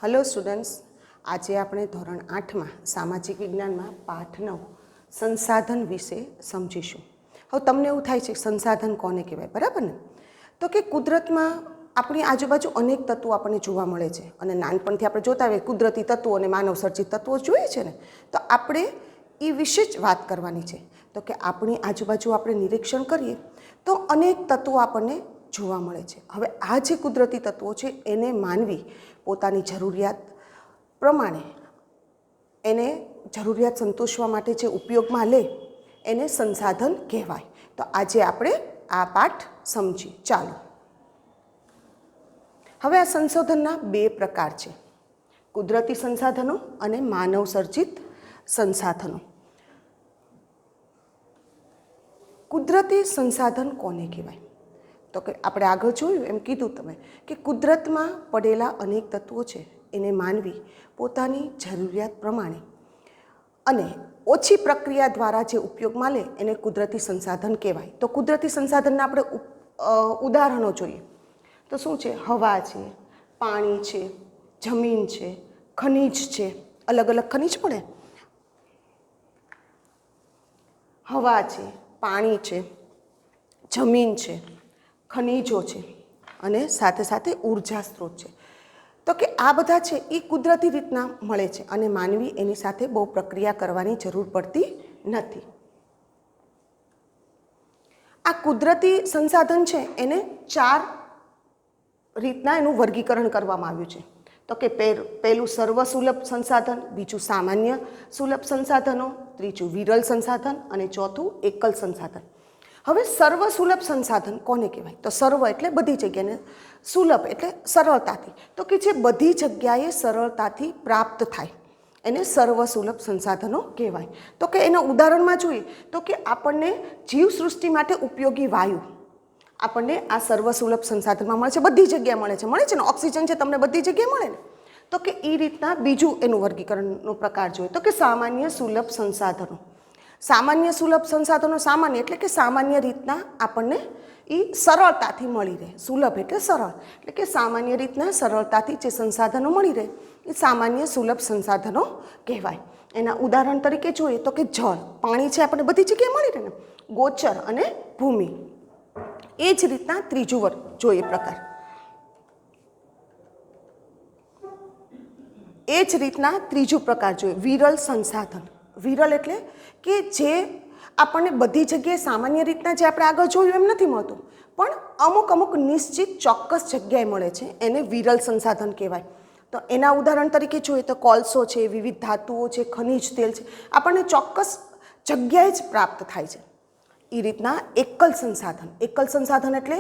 Hello students, આજે આપણે ધોરણ 8માં સામાજિક વિજ્ઞાનમાં પાઠ 9 સંસાધન વિશે સમજીશું. હવે તમને એવું થાય છે સંસાધન કોને કહેવાય, બરાબર ને? તો કે કુદરતમાં આપણી આજુબાજુ અનેક તત્વો આપણને જોવા મળે છે અને નાનપણથી આપણે જોતા હોય કુદરતી તત્વો અને માનવ સર્જિત તત્વો જોઈએ છે ને, તો આપણે એ વિશે જ વાત કરવાની છે. તો કે આપણી આજુબાજુ આપણે નિરીક્ષણ કરીએ તો અનેક તત્વો આપણને જોવા મળે છે. હવે આ જે કુદરતી તત્વો છે એને માનવી પોતાની જરૂરિયાત પ્રમાણે એને જરૂરિયાત સંતોષવા માટે જે ઉપયોગમાં લે એને સંસાધન કહેવાય. તો આજે આપણે આ પાઠ સમજી. ચાલો, હવે આ સંશોધનના બે પ્રકાર છે, કુદરતી સંસાધનો અને માનવ સર્જિત સંસાધનો. કુદરતી સંસાધન કોને કહેવાય? તો કે આપણે આગળ જોયું એમ કીધું તમે કે કુદરતમાં પડેલા અનેક તત્વો છે એને માનવી પોતાની જરૂરિયાત પ્રમાણે અને ઓછી પ્રક્રિયા દ્વારા જે ઉપયોગમાં લે એને કુદરતી સંસાધન કહેવાય. તો કુદરતી સંસાધનના આપણે ઉદાહરણો જોઈએ તો શું છે? હવા છે, પાણી છે, જમીન છે, ખનિજ છે. અલગ અલગ ખનિજ પડે, હવા છે, પાણી છે, જમીન છે, ખનિજો છે અને સાથે સાથે ઉર્જા સ્ત્રોત છે. તો કે આ બધા છે એ કુદરતી રીતના મળે છે અને માનવી એની સાથે બહુ પ્રક્રિયા કરવાની જરૂર પડતી નથી. આ કુદરતી સંસાધન છે એને 4 રીતના એનું વર્ગીકરણ કરવામાં આવ્યું છે. તો કે પહેલું સર્વસુલભ સંસાધન, બીજું સામાન્ય સુલભ સંસાધનો, ત્રીજું વિરલ સંસાધન અને ચોથું એકલ સંસાધન. હવે સર્વસુલભ સંસાધન કોને કહેવાય? તો સર્વ એટલે બધી જગ્યાને, સુલભ એટલે સરળતાથી, તો કે જે બધી જગ્યાએ સરળતાથી પ્રાપ્ત થાય એને સર્વસુલભ સંસાધનો કહેવાય. તો કે એના ઉદાહરણમાં જોઈએ તો કે આપણને જીવસૃષ્ટિ માટે ઉપયોગી વાયુ આપણને આ સર્વસુલભ સંસાધનમાં મળે છે, બધી જગ્યાએ મળે છે ને. ઓક્સિજન છે તમને બધી જગ્યાએ મળે ને. તો કે એ રીતના બીજું એનું વર્ગીકરણનો પ્રકાર જોઈએ તો કે સામાન્ય સુલભ સંસાધનો. સામાન્ય સુલભ સંસાધનો, સામાન્ય એટલે કે સામાન્ય રીતના આપણને એ સરળતાથી મળી રહે. સુલભ એટલે સરળ, એટલે કે સામાન્ય રીતના સરળતાથી જે સંસાધનો મળી રહે એ સામાન્ય સુલભ સંસાધનો કહેવાય. એના ઉદાહરણ તરીકે જોઈએ તો કે જળ, પાણી છે આપણને બધી જગ્યાએ મળી રહે ને. ગોચર અને ભૂમિ. એ જ રીતના ત્રીજું વર્ગ જોઈએ પ્રકાર. એ જ રીતના ત્રીજું પ્રકાર જોઈએ વિરલ સંસાધન. વિરલ એટલે કે જે આપણને બધી જગ્યાએ સામાન્ય રીતના જે આપણે આગળ જોયું એમ નથી મળતું, પણ અમુક નિશ્ચિત ચોક્કસ જગ્યાએ મળે છે, એને વિરલ સંસાધન કહેવાય. તો એના ઉદાહરણ તરીકે જોઈએ તો કોલસો છે, વિવિધ ધાતુઓ છે, ખનિજ તેલ છે, આપણને ચોક્કસ જગ્યાએ જ પ્રાપ્ત થાય છે. એ રીતના એકલ સંસાધન. એકલ સંસાધન એટલે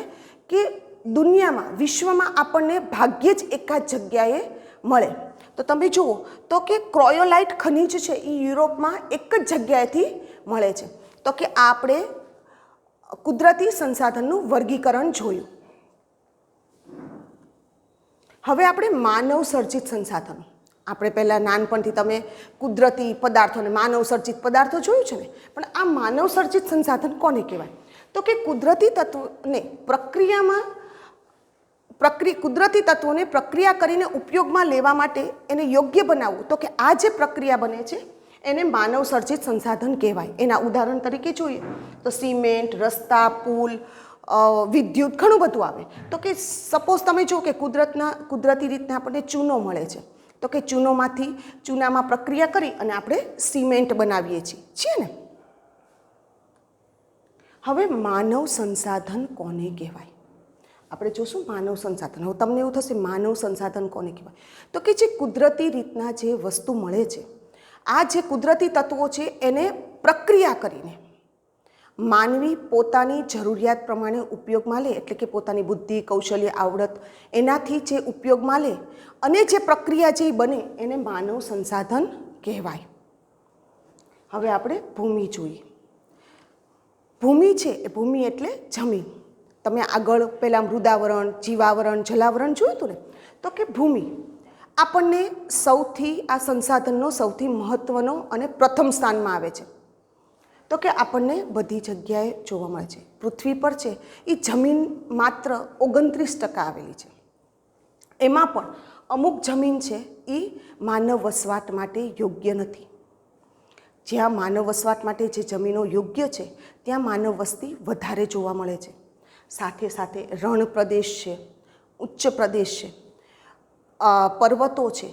કે દુનિયામાં, વિશ્વમાં આપણને ભાગ્યે જ એકાદ જગ્યાએ મળે. તો તમે જુઓ તો કે ક્રોયોલાઇટ ખનિજ છે એ યુરોપમાં એક જ જગ્યાએથી મળે છે. તો કે આપણે કુદરતી સંસાધનનું વર્ગીકરણ જોયું. હવે આપણે માનવ સર્જિત સંસાધનો. આપણે પહેલાં નાનપણથી તમે કુદરતી પદાર્થો અને માનવ સર્જિત પદાર્થો જોયું છે ને, પણ આ માનવ સર્જિત સંસાધન કોને કહેવાય? તો કે કુદરતી તત્વોને કુદરતી તત્વોને પ્રક્રિયા કરીને ઉપયોગમાં લેવા માટે એને યોગ્ય બનાવવું. તો કે આ જે પ્રક્રિયા બને છે એને માનવ સર્જિત સંસાધન કહેવાય. એના ઉદાહરણ તરીકે જોઈએ તો સિમેન્ટ, રસ્તા, પુલ, વિદ્યુત, ઘણું બધું આવે. તો કે સપોઝ તમે જુઓ કે કુદરતી રીતના આપણને ચૂનો મળે છે, તો કે ચૂનામાં પ્રક્રિયા કરી અને આપણે સિમેન્ટ બનાવીએ છીએ ને. હવે માનવ સંસાધન કોને કહેવાય? આપણે જોશું માનવ સંસાધન. હવે તમને એવું થશે માનવ સંસાધન કોને કહેવાય? તો કે જે કુદરતી રીતના જે વસ્તુ મળે છે, આ જે કુદરતી તત્વો છે એને પ્રક્રિયા કરીને માનવી પોતાની જરૂરિયાત પ્રમાણે ઉપયોગમાં લે, એટલે કે પોતાની બુદ્ધિ, કૌશલ્ય, આવડત એનાથી જે ઉપયોગમાં લે અને જે પ્રક્રિયા જે બને એને માનવ સંસાધન કહેવાય. હવે આપણે ભૂમિ જોઈએ. ભૂમિ છે એ ભૂમિ એટલે જમીન. તમે આગળ પહેલાં મૃદાવરણ, જીવાવરણ, જલાવરણ જોયું હતું ને. તો કે ભૂમિ આપણને આ સંસાધનનો સૌથી મહત્ત્વનો અને પ્રથમ સ્થાનમાં આવે છે. તો કે આપણને બધી જગ્યાએ જોવા મળે છે. પૃથ્વી પર છે એ જમીન માત્ર 29% આવેલી છે. એમાં પણ અમુક જમીન છે એ માનવ વસવાટ માટે યોગ્ય નથી. જ્યાં માનવ વસવાટ માટે જે જમીનો યોગ્ય છે ત્યાં માનવ વસ્તી વધારે જોવા મળે છે. સાથે સાથે રણ પ્રદેશ છે, ઉચ્ચ પ્રદેશ છે, પર્વતો છે,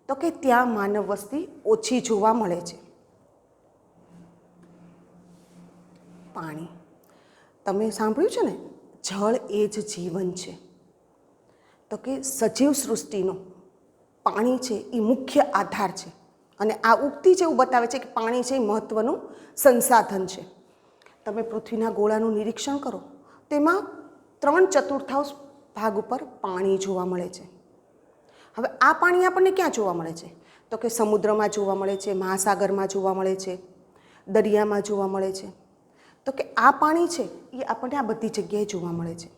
તો કે ત્યાં માનવ વસ્તી ઓછી જોવા મળે છે. પાણી, તમે સાંભળ્યું છે ને, જળ એ જ જીવન છે. તો કે સજીવ સૃષ્ટિનો પાણી છે એ મુખ્ય આધાર છે. અને આ ઉક્તિ છે એવું બતાવે છે કે પાણી છે એ મહત્ત્વનું સંસાધન છે. તમે પૃથ્વીના ગોળાનું નિરીક્ષણ કરો, તેમાં 3/4 ભાગ ઉપર પાણી જોવા મળે છે. હવે આ પાણી આપણને ક્યાં જોવા મળે છે? તો કે સમુદ્રમાં જોવા મળે છે, મહાસાગરમાં જોવા મળે છે, દરિયામાં જોવા મળે છે. તો કે આ પાણી છે એ આપણને આ બધી જગ્યાએ જોવા મળે છે.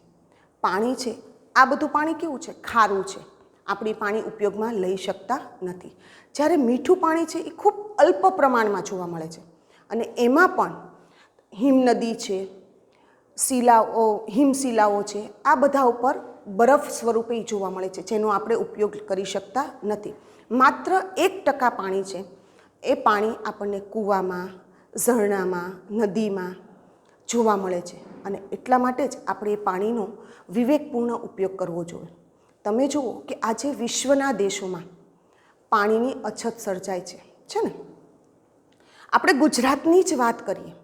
પાણી છે, આ બધું પાણી કેવું છે? ખારું છે. આપણે પાણી ઉપયોગમાં લઈ શકતા નથી. જ્યારે મીઠું પાણી છે એ ખૂબ અલ્પ પ્રમાણમાં જોવા મળે છે. અને એમાં પણ હિમનદી છે, શિલાઓ, હિમશિલાઓ છે, આ બધા ઉપર બરફ સ્વરૂપે જોવા મળે છે, જેનો આપણે ઉપયોગ કરી શકતા નથી. માત્ર 1% પાણી છે, એ પાણી આપણને કૂવામાં, ઝરણામાં, નદીમાં જોવા મળે છે. અને એટલા માટે જ આપણે એ પાણીનો વિવેકપૂર્ણ ઉપયોગ કરવો જોઈએ. તમે જુઓ કે આજે વિશ્વના દેશોમાં પાણીની અછત સર્જાય છે ને. આપણે ગુજરાતની જ વાત કરીએ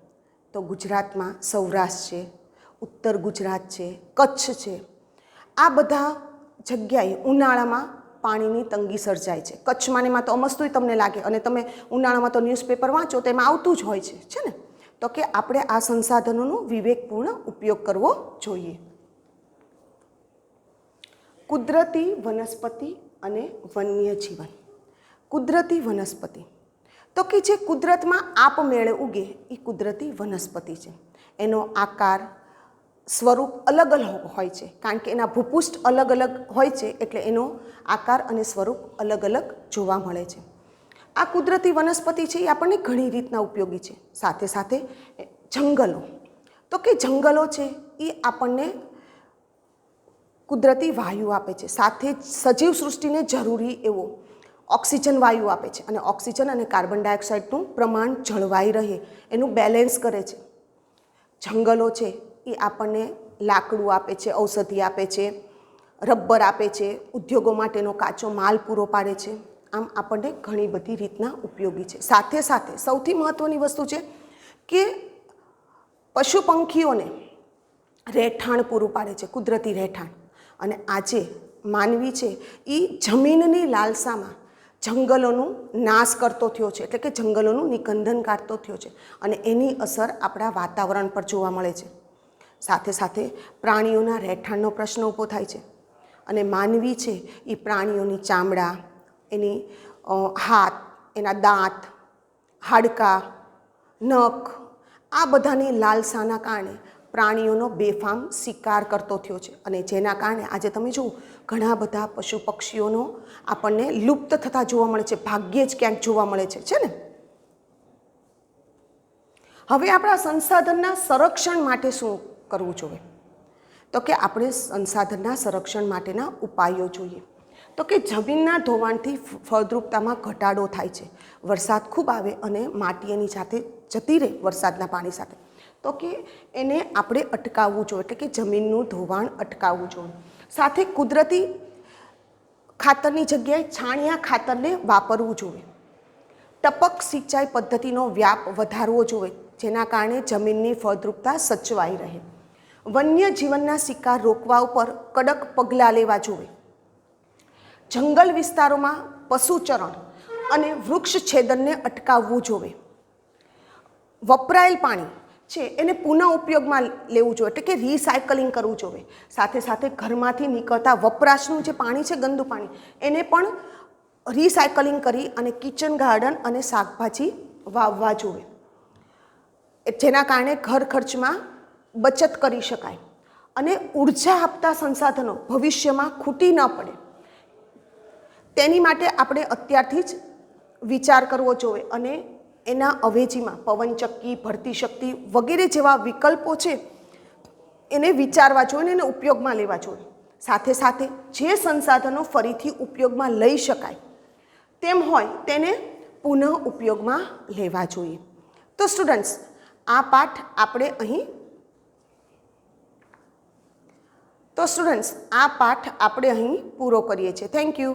તો ગુજરાતમાં સૌરાષ્ટ્ર છે, ઉત્તર ગુજરાત છે, કચ્છ છે, આ બધા જગ્યાએ ઉનાળામાં પાણીની તંગી સર્જાય છે. કચ્છમાં ને એમાં તો અમસ્તુય તમને લાગે, અને તમે ઉનાળામાં તો ન્યૂઝપેપર વાંચો તો એમાં આવતું જ હોય છે ને. તો કે આપણે આ સંસાધનોનો વિવેકપૂર્ણ ઉપયોગ કરવો જોઈએ. કુદરતી વનસ્પતિ અને વન્ય જીવન. કુદરતી વનસ્પતિ તો કે જે કુદરતમાં આપમેળે ઉગે એ કુદરતી વનસ્પતિ છે. એનો આકાર, સ્વરૂપ અલગ અલગ હોય છે, કારણ કે એના ભૂપૃષ્ઠ અલગ અલગ હોય છે, એટલે એનો આકાર અને સ્વરૂપ અલગ અલગ જોવા મળે છે. આ કુદરતી વનસ્પતિ છે એ આપણને ઘણી રીતના ઉપયોગી છે. સાથે સાથે જંગલો, તો કે જંગલો છે એ આપણને કુદરતી વાયુ આપે છે, સાથે જ સજીવ સૃષ્ટિને જરૂરી એવો ઓક્સિજન વાયુ આપે છે. અને ઓક્સિજન અને કાર્બન ડાયોક્સાઇડનું પ્રમાણ જળવાઈ રહે એનું બેલેન્સ કરે છે. જંગલો છે એ આપણને લાકડું આપે છે, ઔષધિ આપે છે, રબર આપે છે, ઉદ્યોગો માટેનો કાચો માલ પૂરો પાડે છે. આમ આપણને ઘણી બધી રીતના ઉપયોગી છે. સાથે સાથે સૌથી મહત્ત્વની વસ્તુ છે કે પશુ પંખીઓને રહેઠાણ પૂરું પાડે છે, કુદરતી રહેઠાણ. અને આજે માનવી છે એ જમીનની લાલસામાં જંગલોનું નાશ કરતો થયો છે, એટલે કે જંગલોનું નિકંદન કાઢતો થયો છે. અને એની અસર આપણા વાતાવરણ પર જોવા મળે છે. સાથે સાથે પ્રાણીઓના રહેઠાણનો પ્રશ્ન ઊભો થાય છે. અને માનવી છે એ પ્રાણીઓની ચામડા, એની હાથ, એના દાંત, હાડકાં, નખ, આ બધાની લાલસાના કારણે પ્રાણીઓનો બેફામ શિકાર કરતો થયો છે. અને જેના કારણે આજે તમે જુઓ ઘણા બધા પશુ પક્ષીઓનો આપણને લુપ્ત થતા જોવા મળે છે, ભાગ્યે જ ક્યાંક જોવા મળે છે ને. હવે આપણા સંસાધનના સંરક્ષણ માટે શું કરવું જોઈએ? તો કે આપણે સંસાધનના સંરક્ષણ માટેના ઉપાયો જોઈએ. તો કે જમીનના ધોવાણથી ફળદ્રુપતામાં ઘટાડો થાય છે. વરસાદ ખૂબ આવે અને માટી એની સાથે જતી રહે વરસાદના પાણી સાથે, તો કે એને આપણે અટકાવવું જોઈએ, એટલે કે જમીનનું ધોવાણ અટકાવવું જોઈએ. સાથે કુદરતી ખાતરની જગ્યાએ છાણિયા ખાતરને વાપરવું જોઈએ. ટપક સિંચાઈ પદ્ધતિનો વ્યાપ વધારવો જોઈએ, જેના કારણે જમીનની ફળદ્રુપતા સચવાઈ રહે. વન્ય જીવનના શિકાર રોકવા ઉપર કડક પગલાં લેવા જોઈએ. જંગલ વિસ્તારોમાં પશુચરણ અને વૃક્ષ છેદનને અટકાવવું જોઈએ. વપરાયેલ પાણી છે એને પુનઃ ઉપયોગમાં લેવું જોઈએ, એટલે કે રિસાયકલિંગ કરવું જોઈએ. સાથે સાથે ઘરમાંથી નીકળતા વપરાશનું જે પાણી છે, ગંદુ પાણી, એને પણ રિસાયકલિંગ કરી અને કિચન ગાર્ડન અને શાકભાજી વાવવા જોઈએ, જેના કારણે ઘર ખર્ચમાં બચત કરી શકાય. અને ઉર્જા આપતા સંસાધનો ભવિષ્યમાં ખૂટી ન પડે તેની માટે આપણે અત્યારથી જ વિચાર કરવો જોઈએ. અને એના અવેજીમાં પવનચક્કી, ભરતી શક્તિ વગેરે જેવા વિકલ્પો છે એને વિચારવા જોઈએ અને એને ઉપયોગમાં લેવા જોઈએ. સાથે સાથે જે સંસાધનો ફરીથી ઉપયોગમાં લઈ શકાય તેમ હોય તેને પુનઃ ઉપયોગમાં લેવા જોઈએ. તો સ્ટુડન્ટ્સ, આ પાઠ આપણે અહીં પૂરો કરીએ છીએ. Thank you.